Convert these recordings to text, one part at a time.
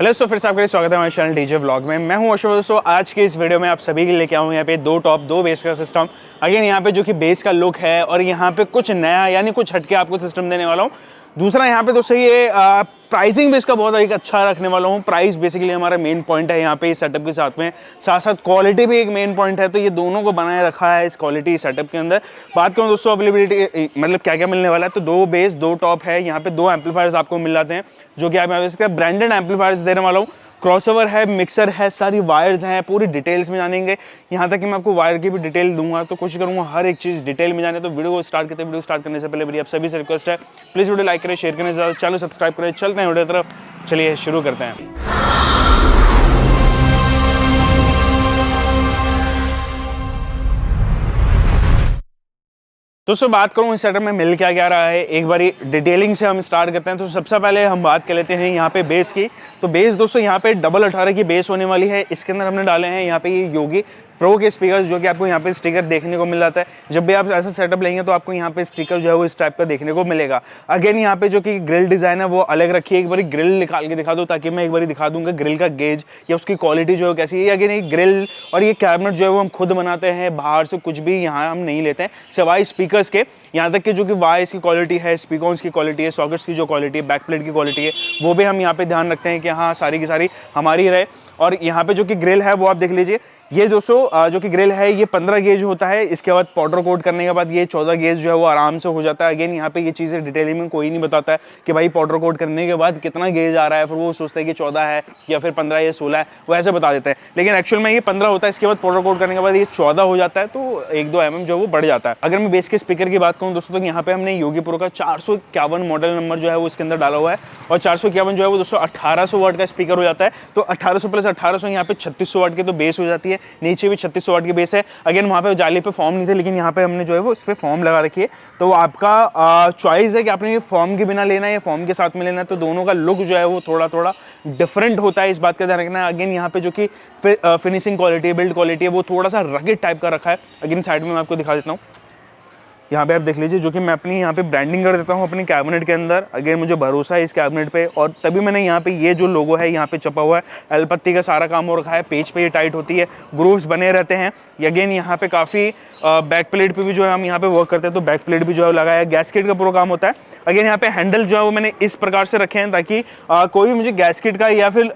Hello दोस्तों, फिर से आपका स्वागत है हमारे चैनल डीजे व्लॉग में। मैं हूं अशोक। दोस्तों आज के इस वीडियो में आप सभी के लिए लेके आऊँ यहाँ पे दो टॉप दो बेस का सिस्टम। अगेन यहाँ पे जो कि बेस का लुक है और यहाँ पे कुछ नया यानी कुछ हटके आपको सिस्टम देने वाला हूँ। दूसरा यहाँ पे दोस्तों ये प्राइसिंग भी इसका बहुत एक अच्छा रखने वाला हूँ। प्राइस बेसिकली हमारा मेन पॉइंट है यहाँ पे इस सेटअप के साथ में, साथ साथ क्वालिटी भी एक मेन पॉइंट है। तो ये दोनों को बनाए रखा है इस क्वालिटी सेटअप के अंदर। बात करूँ दोस्तों अवेलेबिलिटी मतलब क्या क्या मिलने वाला है, तो दो बेस दो टॉप है, यहाँ पे दो एम्पलीफायर्स आपको मिल जाते हैं जो कि आप यहाँ पे इसका ब्रांडेड एम्पलीफायर्स देने वाला हूँ। क्रॉसओवर है, मिक्सर है, सारी वायर्स हैं, पूरी डिटेल्स में जानेंगे। यहाँ तक कि मैं आपको वायर की भी डिटेल दूंगा, तो कोशिश करूंगा हर एक चीज़ डिटेल में जाने। तो वीडियो को स्टार्ट करते हैं। वीडियो स्टार्ट करने से पहले मेरी आप सभी से रिक्वेस्ट है, प्लीज़ वीडियो लाइक करें, शेयर करें, चैनल सब्सक्राइब करें। चलते हैं वीडियो तरफ, चलिए शुरू करते हैं। दोस्तों बात करूं इस सेटअप में मिल क्या क्या रहा है, एक बारी डिटेलिंग से हम स्टार्ट करते हैं। तो सबसे पहले हम बात कर लेते हैं यहाँ पे बेस की। तो बेस दोस्तों यहाँ पे डबल 18 की बेस होने वाली है। इसके अंदर हमने डाले हैं यहाँ पे ये योगी प्रो के स्पीकर्स, जो कि आपको यहाँ पे स्टिकर देखने को मिल जाता है। जब भी आप ऐसा सेटअप लेंगे तो आपको यहाँ पे स्टिकर जो है वो इस टाइप का देखने को मिलेगा। अगेन यहाँ पे जो कि ग्रिल डिजाइन है वो अलग रखी है। एक बार ग्रिल निकाल के दिखा दो ताकि मैं एक बार दिखा दूंगा ग्रिल का गेज या उसकी क्वालिटी जो है कैसी है। अगेन ये ग्रिल और ये कैबिनेट जो है वो हम खुद बनाते हैं, बाहर से कुछ भी यहाँ हम नहीं लेते हैं सिवाय स्पीकर्स के। यहाँ तक कि जो कि वाइस की क्वालिटी है, स्पीकर्स की क्वालिटी है, सॉकेट्स की जो क्वालिटी है, बैक प्लेट की क्वालिटी है, वो भी हम यहाँ पे ध्यान रखते हैं कि हाँ सारी की सारी हमारी रहे। और यहाँ पे जो कि ग्रिल है वो आप देख लीजिए। ये दोस्तों जो कि ग्रिल है ये 15 गेज होता है। इसके बाद पाउडर कोट करने के बाद ये 14 गेज जो है वो आराम से हो जाता है। अगेन यहाँ पे ये चीज़ें डिटेलिंग में कोई नहीं बताता है कि भाई पाउडर कोट करने के बाद कितना गेज आ रहा है, फिर वो सोचता है कि 14 है या फिर 15 या 16 है, वो ऐसे बता देते हैं। लेकिन एक्चुअल में ये 15 होता है। इसके बाद पाउडर कोट करने के बाद ये 14 हो जाता है, तो 1-2 mm जो वो बढ़ जाता है। अगर मैं बेस के स्पीकर की बात करूँ दोस्तों, तो यहाँ पे हमने योगी प्रो का 451 मॉडल नंबर जो है वो इसके अंदर डाला हुआ है। और 451 जो है वो दोस्तों 1800 वाट का स्पीकर हो जाता है। तो 1800 प्लस 1800 यहाँ पे 3600 वाट की तो बेस हो जाती है। नीचे भी 3600 वाट की बेस है। अगेन वहाँ पे जाली पे फॉर्म नहीं थे, लेकिन यहाँ पे हमने जो है वो इस पे फॉर्म लगा रखी है। तो वो आपका चॉइस है कि आपने ये फॉर्म के बिना लेना है या फॉर्म के साथ में लेना है। तो दोनों का लुक जो है वो थोड़ा थोड़ा डिफरेंट होता है, इस बात का ध्यान रखना है। अगेन यहाँ पे जो कि फिनिशिंग क्वालिटी, बिल्ड क्वालिटी है वो थोड़ा सा रगेड टाइप का रखा है। अगेन साइड में मैं आपको दिखा देता हूँ। यहाँ पे आप देख लीजिए, जो कि मैं अपनी यहाँ पे ब्रांडिंग कर देता हूँ अपने कैबिनेट के अंदर। अगेन मुझे भरोसा है इस कैबिनेट पे, और तभी मैंने यहाँ पे ये जो लोगो है यहाँ पे छपा हुआ है, एलपत्ती का सारा काम हो रखा है। पेज पे ये टाइट होती है, ग्रूव्स बने रहते हैं। अगेन यहाँ पे काफ़ी बैक प्लेट पे भी जो है हम यहाँ पे वर्क करते हैं, तो बैक प्लेट भी जो है लगाया है। गैसकेट का पूरा काम होता है। अगेन यहाँ पे हैंडल जो है वो मैंने इस प्रकार से रखे हैं ताकि कोई भी मुझे गैसकेट का या फिर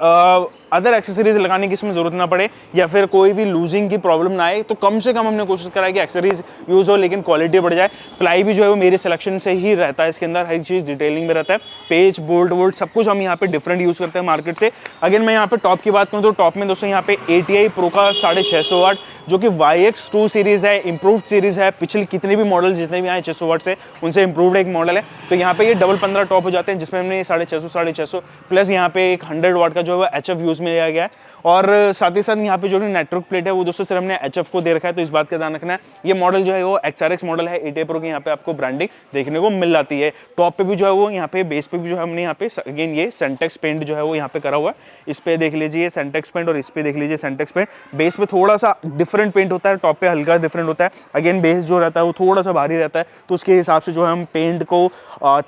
अदर एक्सेसरीज लगाने की इसमें जरूरत ना पड़े, या फिर कोई भी लूजिंग की प्रॉब्लम ना आए। तो कम से कम हमने कोशिश करा है कि एक्सेसरीज यूज हो लेकिन क्वालिटी बढ़ जाए। प्लाई भी जो है वो मेरे सिलेक्शन से ही रहता है। इसके अंदर हर चीज़ डिटेलिंग में रहता है। पेज, बोल्ट वोल्ट सब कुछ हम यहाँ पे डिफरेंट यूज करते हैं मार्केट से। अगेन मैं यहाँ पे टॉप की बात करूँ तो टॉप में दोस्तों यहाँ पे ATI प्रो का 650 वाट जो कि YX2 सीरीज है, इंप्रूव्ड सीरीज है। पिछले कितने भी मॉडल जितने भी आए 600 वाट से, उनसे इंप्रूव्ड एक मॉडल है। तो यहाँ पे ये डबल 15 टॉप हो जाते हैं, जिसमें हमने 650 प्लस यहाँ पे एक 100 वाट का जो है HF यूज में लिया गया है। और साथ ही साथ यहाँ पे जो नेटवर्क प्लेट है वो दोस्तों सिर्फ हमने HF को दे रखा है, तो इस बात का ध्यान रखना है। ये मॉडल जो है वो XRX मॉडल है। ATI प्रो की यहाँ पे आपको ब्रांडिंग देखने को मिल जाती है। टॉप पे भी जो है वो यहाँ पे बेस पे भी जो है हमने यहाँ पे अगेन ये सेंटेक्स पेंट जो है वो यहाँ पे करा हुआ है। इस पे देख लीजिए सेंटेक्स पेंट और इस पे देख लीजिए सेंटेक्स पेंट। बेस पे थोड़ा सा डिफरेंट पेंट होता है, टॉप पे हल्का डिफरेंट होता है। अगेन बेस जो रहता है वो थोड़ा सा भारी रहता है, तो उसके हिसाब से जो है हम पेंट को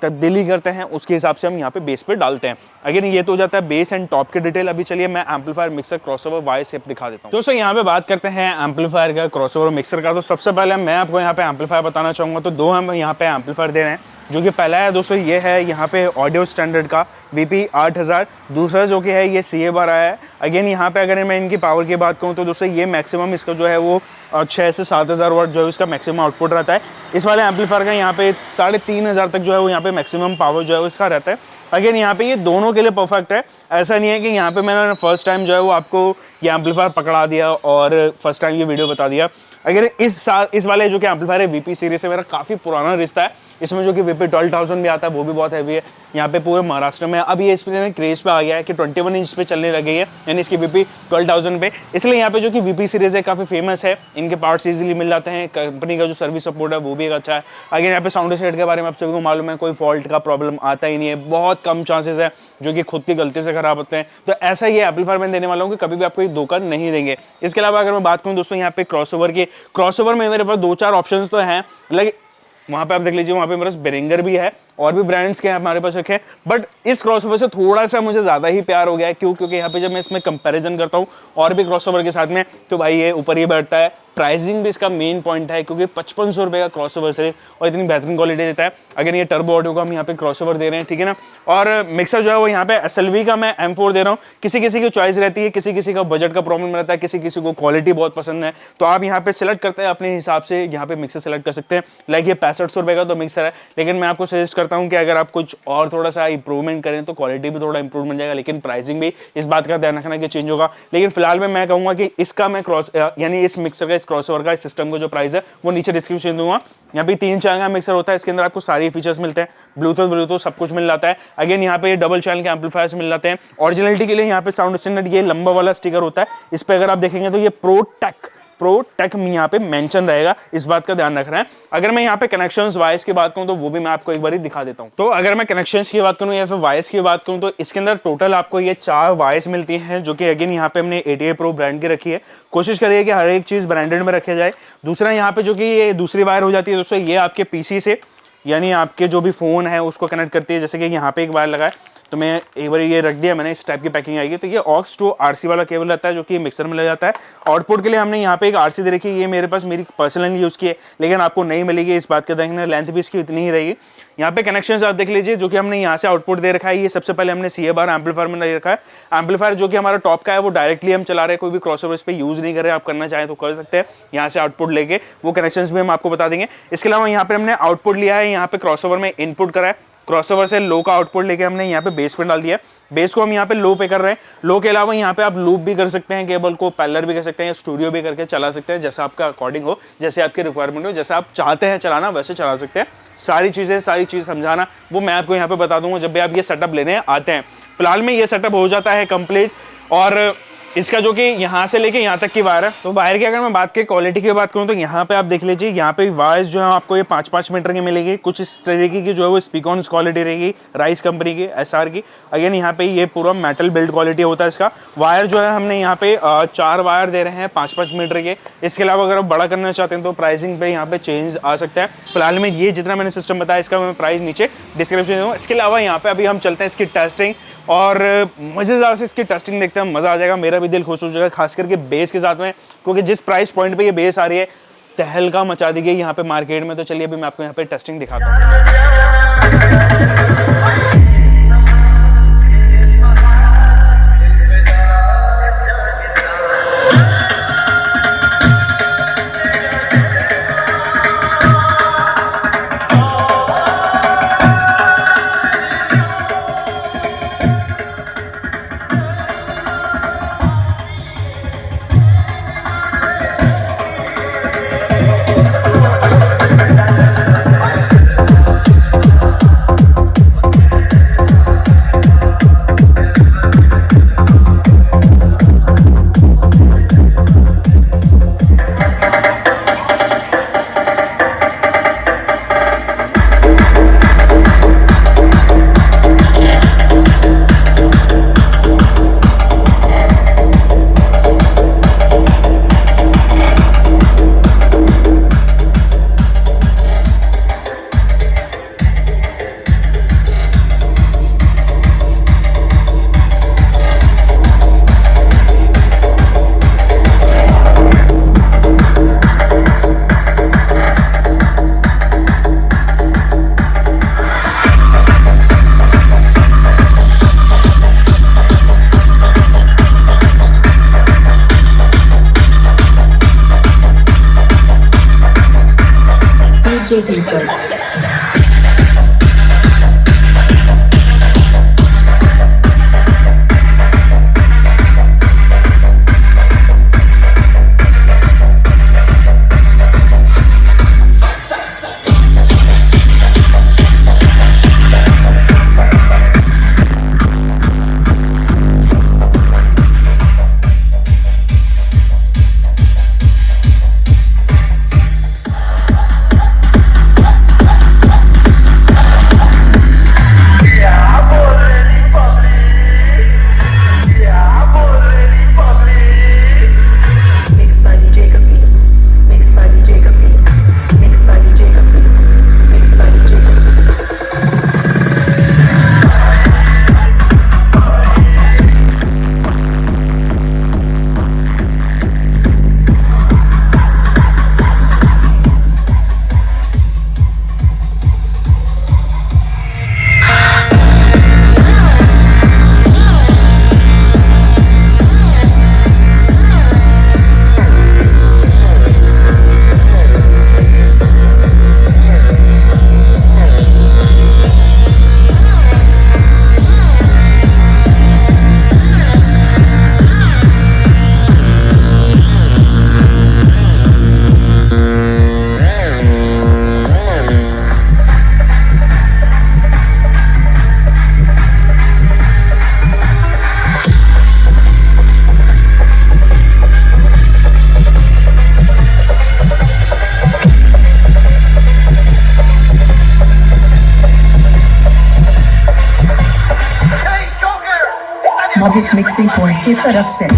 तब्दीली करते हैं, उसके हिसाब से हम यहाँ पे बेस पे डालते हैं। अगेन ये तो हो जाता है बेस एंड टॉप के डिटेल। अभी चलिए मैं एम्पलीफायर, मिक्सर, क्रॉसओवर, वॉइस सेप दिखा देता हूँ। दोस्तों यहाँ पे बात करते हैं एम्पलीफायर का, क्रॉसओवर, मिक्सर का। तो सबसे पहले मैं आपको यहाँ पे एम्पलीफायर बताना चाहूँगा। तो दो हम यहाँ पे एम्पलीफायर दे रहे हैं। जो कि पहला है दोस्तों ये है यहाँ पे ऑडियो स्टैंडर्ड का VP 8000। दूसरा जो कि है ये CA 12 है। अगेन यहाँ पे अगर मैं इनकी पावर की बात करूँ तो दोस्तों ये मैक्सिमम इसका जो है वो 6 से 7000 वाट जो है इसका मैक्सिमम आउटपुट रहता है। इस वाले एम्पलीफायर का यहाँ पे 3500 तक जो है वो यहाँ पे मैक्सिमम पावर जो है वो इसका रहता है। अगेन यहाँ पे ये दोनों के लिए परफेक्ट है। ऐसा नहीं है कि यहाँ पे मैंने फर्स्ट टाइम जो है वो आपको ये एम्पलीफायर पकड़ा दिया और फर्स्ट टाइम ये वीडियो बता दिया। अगर इस वाले जो कि एम्पलीफायर है VP सीरीज से मेरा काफ़ी पुराना रिश्ता है। इसमें जो कि VP 12000 भी आता है, वो भी बहुत हैवी है। यहाँ पे पूरे महाराष्ट्र में अब ये इस पे क्रेज पे आ गया है कि 21 इंच पे चलने लगी है, यानी इसकी VP 12000 पे। इसलिए यहाँ पे जो कि VP सीरीज है काफ़ी फेमस है। इनके पार्ट्स इजीली मिल जाते हैं। कंपनी का जो सर्विस सपोर्ट है वो भी एक अच्छा है। अगर यहाँ पे साउंड सेट के बारे में आप सभी को मालूम है, कोई फॉल्ट का प्रॉब्लम आता ही नहीं है। बहुत कम चांसेस है जो कि खुद की गलती से खराब होते हैं। तो ऐसा ये एम्पलीफायर मैं देने वाला हूँ कि कभी भी आपको एक धोखा नहीं देंगे। इसके अलावा अगर मैं बात करूँ दोस्तों यहाँ पे क्रॉसओवर की, क्रॉसओवर में मेरे पास 2-4 ऑप्शंस तो हैं। लाइक वहाँ पे आप देख लीजिए, वहाँ पे मेरे पास बेरिंगर भी है और भी ब्रांड्स के हमारे पास रखे हैं, बट इस क्रॉसओवर से थोड़ा सा मुझे ज़्यादा ही प्यार हो गया है। क्यों? क्योंकि यहाँ पे जब मैं इसमें कंपैरिजन करता हूँ और भी क्रॉसओवर के साथ में, तो भाई ये ऊपर ही बैठता है। प्राइसिंग भी इसका मेन पॉइंट है, क्योंकि 5500 रुपये का क्रॉसओवर से और इतनी बेहतरीन क्वालिटी देता है। अगर ये टर्बो ऑडियो का हम यहाँ पे क्रॉसओवर दे रहे हैं, ठीक है ना। और मिक्सर जो है वो यहाँ पे SLV का मैं M4 दे रहा हूँ। किसी किसी की चॉइस रहती है, किसी किसी का बजट का प्रॉब्लम रहता है, किसी किसी को क्वालिटी बहुत पसंद है, तो आप यहाँ पे सिलेक्ट करते हैं अपने हिसाब से, यहाँ पे मिक्सर सेलेक्ट कर सकते हैं। लाइक ये 6500 रुपये का तो मिक्सर है, लेकिन मैं आपको सजेस्ट करता हूँ कि अगर आप कुछ और थोड़ा सा इंप्रूवमेंट करें तो क्वालिटी भी थोड़ा इंप्रूव मिल जाएगा, लेकिन प्राइसिंग भी इस बात का ध्यान रखना कि चेंज होगा। लेकिन फिलहाल में मैं कहूँगा कि इसका मैं यानी इस मिक्सर का, इस क्रॉसओवर का, इस सिस्टम को जो प्राइस है वो नीचे डिस्क्रिप्शन दूंगा। यहाँ पे 3 चैनल का मिक्सर होता है, इसके अंदर आपको सारी फीचर्स मिलते हैं, ब्लूटूथ सब कुछ मिल जाता है। अगेन यहाँ पे डबल चैनल के एम्पलीफायर्स मिल जाते हैं। ओरिजिनलिटी के लिए यहाँ पे साउंड स्टैंडर्ड ये लंबा वाला स्टिकर होता है, इस पे अगर आप देखेंगे तो ये प्रो टेक यहाँ पे मेंशन रहेगा, इस बात का ध्यान रखना है। अगर मैं यहाँ पे कनेक्शंस वायर्स की बात करूँ तो वो भी मैं आपको एक बार दिखा देता हूँ। तो अगर मैं कनेक्शंस की बात करूँ या फिर वायर्स की बात करूँ तो इसके अंदर टोटल आपको ये 4 वायर्स मिलती हैं, जो कि अगेन यहाँ पे हमने ATA Pro ब्रांड की रखी है। कोशिश करिए कि हर एक चीज़ ब्रांडेड में रखा जाए। दूसरा यहाँ पे जो कि ये दूसरी वायर हो जाती है दोस्तों, ये आपके PC से, यानी आपके जो भी फ़ोन है उसको कनेक्ट करती है। जैसे कि यहाँ पे एक वायर लगा है, तो मैं एक बार ये रख दिया मैंने, इस टाइप की पैकिंग आएगी। तो ये ऑक्स टू RC वाला केबल रहता है, जो कि मिक्सर में लग जाता है। आउटपुट के लिए हमने यहाँ पे एक RC दे रखी है, ये मेरे पास मेरी पर्सनली यूज़ की है, लेकिन आपको नहीं मिलेगी, इस बात का देखना। लेंथ भी इसकी इतनी ही रहेगी। यहाँ पे कनेक्शंस आप देख लीजिए, जो कि हमने यहाँ से आउटपुट दे रखा है। ये सबसे पहले हमने CA बार एम्पलीफायर में रखा है। एम्पलीफायर जो कि हमारा टॉप का है वो डायरेक्टली हम चला रहे हैं, कोई भी क्रॉसओवर इस पर यूज़ नहीं कर रहे हैं। आप करना चाहें तो कर सकते हैं, यहाँ से आउटपुट लेके वो कनेक्शंस भी हम आपको बता देंगे। इसके अलावा यहाँ पे हमने आउटपुट लिया है, यहाँ पे क्रॉसओवर में इनपुट करा है। क्रॉसओवर से लो का आउटपुट लेके हमने यहाँ पे बेस पे डाल दिया। बेस को हम यहाँ पे लो पे कर रहे हैं। लो के अलावा यहाँ पे आप लूप भी कर सकते हैं, केबल को पैरेलल भी कर सकते हैं, या स्टूडियो भी करके चला सकते हैं, जैसा आपका अकॉर्डिंग हो, जैसे आपकी रिक्वायरमेंट हो, जैसे आप चाहते हैं चलाना वैसे चला सकते हैं। सारी चीज़ समझाना वो मैं आपको यहाँ पे बता दूंगा जब भी आप ये सेटअप लेने आते हैं। फिलहाल में ये सेटअप हो जाता है कंप्लीट। और इसका जो कि यहाँ से लेके यहाँ तक की वायर है, तो वायर की अगर मैं बात करें, क्वालिटी की बात करूँ तो यहाँ पे आप देख लीजिए, यहाँ पे वायर्स जो है आपको ये 5-5 मीटर की मिलेगी। कुछ इस तरीके की जो है वो स्पीकॉन क्वालिटी रहेगी, राइस कंपनी की, SR की। अगेन यहाँ पे ये पूरा मेटल बिल्ड क्वालिटी होता है इसका। वायर जो है हमने यहाँ पे 4 वायर दे रहे हैं 5-5 मीटर के। इसके अलावा अगर आप बड़ा करना चाहते हैं तो प्राइसिंग पे यहाँ पे चेंज आ सकता है। फिलहाल में ये जितना मैंने सिस्टम बताया, इसका मैं प्राइस नीचे डिस्क्रिप्शन दूँगा। इसके अलावा यहाँ पे अभी हम चलते हैं इसकी टेस्टिंग, और मज़ेदार से इसकी टेस्टिंग देखते हैं, मज़ा आ जाएगा, मेरा भी दिल खुश हो जाएगा, खास करके बेस के साथ में, क्योंकि जिस प्राइस पॉइंट पे ये बेस आ रही है तहलका मचा दी गई यहाँ पे मार्केट में। तो चलिए अभी मैं आपको यहाँ पे टेस्टिंग दिखाता हूँ। मोबिक मिक्सिंग पॉइंट की तरफ से।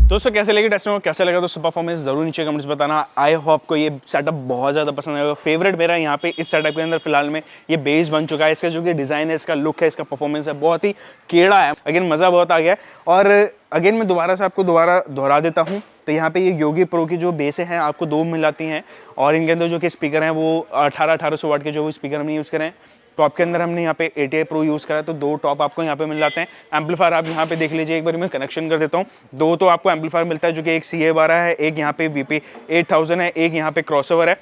दोस्तों कैसे लगे टेस्ट में, कैसे लगा दोस्तों परफॉर्मेंस जरूर नीचे कमेंट्स बताना। आई होप को ये सेटअप बहुत ज़्यादा पसंद आएगा। फेवरेट मेरा यहाँ पे इस सेटअप के अंदर फिलहाल में ये बेस बन चुका है। इसका जो कि डिज़ाइन है, इसका लुक है, इसका परफॉर्मेंस है, बहुत ही केड़ा है। अगेन मज़ा बहुत आ गया है। और अगेन मैं दोबारा से आपको दोहरा देता हूँ, तो यहाँ पे ये योगी प्रो की जो बेस हैं आपको 2 मिल जाती हैं। और इनके अंदर जो कि स्पीकर हैं वो 1800 वाट के जो स्पीकर हमने यूज़ करें। टॉप के अंदर हमने यहाँ पे ATI प्रो यूज़ करा है, तो 2 टॉप आपको यहाँ पे मिल जाते हैं। एम्पलीफायर आप यहाँ पे देख लीजिए, एक बार मैं कनेक्शन कर देता हूँ। 2 तो आपको एम्पलीफायर मिलता है, जो कि एक CA12 है, एक यहाँ पे VP 8000 है, एक यहाँ पे क्रॉसओवर है,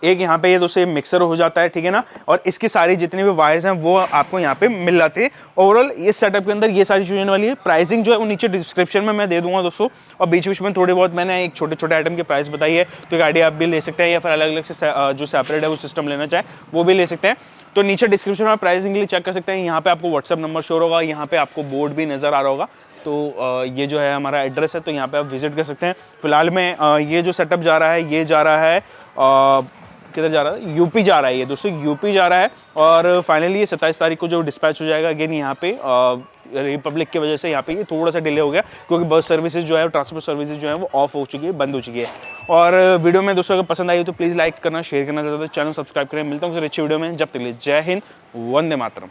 एक यहाँ पे ये दोस्तों मिक्सर हो जाता है, ठीक है ना। और इसकी सारी जितनी भी वायर्स हैं वो आपको यहाँ पे मिल जाती है। ओवरऑल इस सेटअप के अंदर ये सारी चीज़ें वाली है। प्राइसिंग जो है वो नीचे डिस्क्रिप्शन में मैं दे दूंगा दोस्तों, और बीच बीच में थोड़ी बहुत मैंने एक छोटे छोटे आइटम की प्राइस बताई है, तो एक आइडिया आप भी ले सकते हैं, या फिर अलग अलग से जो सेपरेट है वो सिस्टम लेना चाहे वो भी ले सकते हैं। तो नीचे डिस्क्रिप्शन में प्राइसिंग के लिए चेक कर सकते हैं। यहाँ पे आपको व्हाट्सअप नंबर शो होगा, यहाँ पे आपको बोर्ड भी नज़र आ रहा होगा। तो ये जो है हमारा एड्रेस है, तो यहाँ पे आप विजिट कर सकते हैं। फिलहाल में ये जो सेटअप जा रहा है, ये जा रहा है किधर जा रहा है, यूपी जा रहा है ये दोस्तों, यूपी जा रहा है। और फाइनली ये 27 तारीख को जो डिस्पैच हो जाएगा। अगेन यहाँ पे रिपब्लिक की वजह से यहाँ पे ये थोड़ा सा डिले हो गया, क्योंकि बस सर्विसेज जो है, ट्रांसपोर्ट सर्विसेज जो है वो ऑफ हो चुकी है, बंद हो चुकी है। और वीडियो में दोस्तों अगर पसंद आई तो प्लीज़ लाइक करना, शेयर करना, ज़्यादा चैनल सब्सक्राइब करें। मिलता हूँ किसी अच्छी वीडियो में, जब तक के लिए जय हिंद, वंदे मातरम।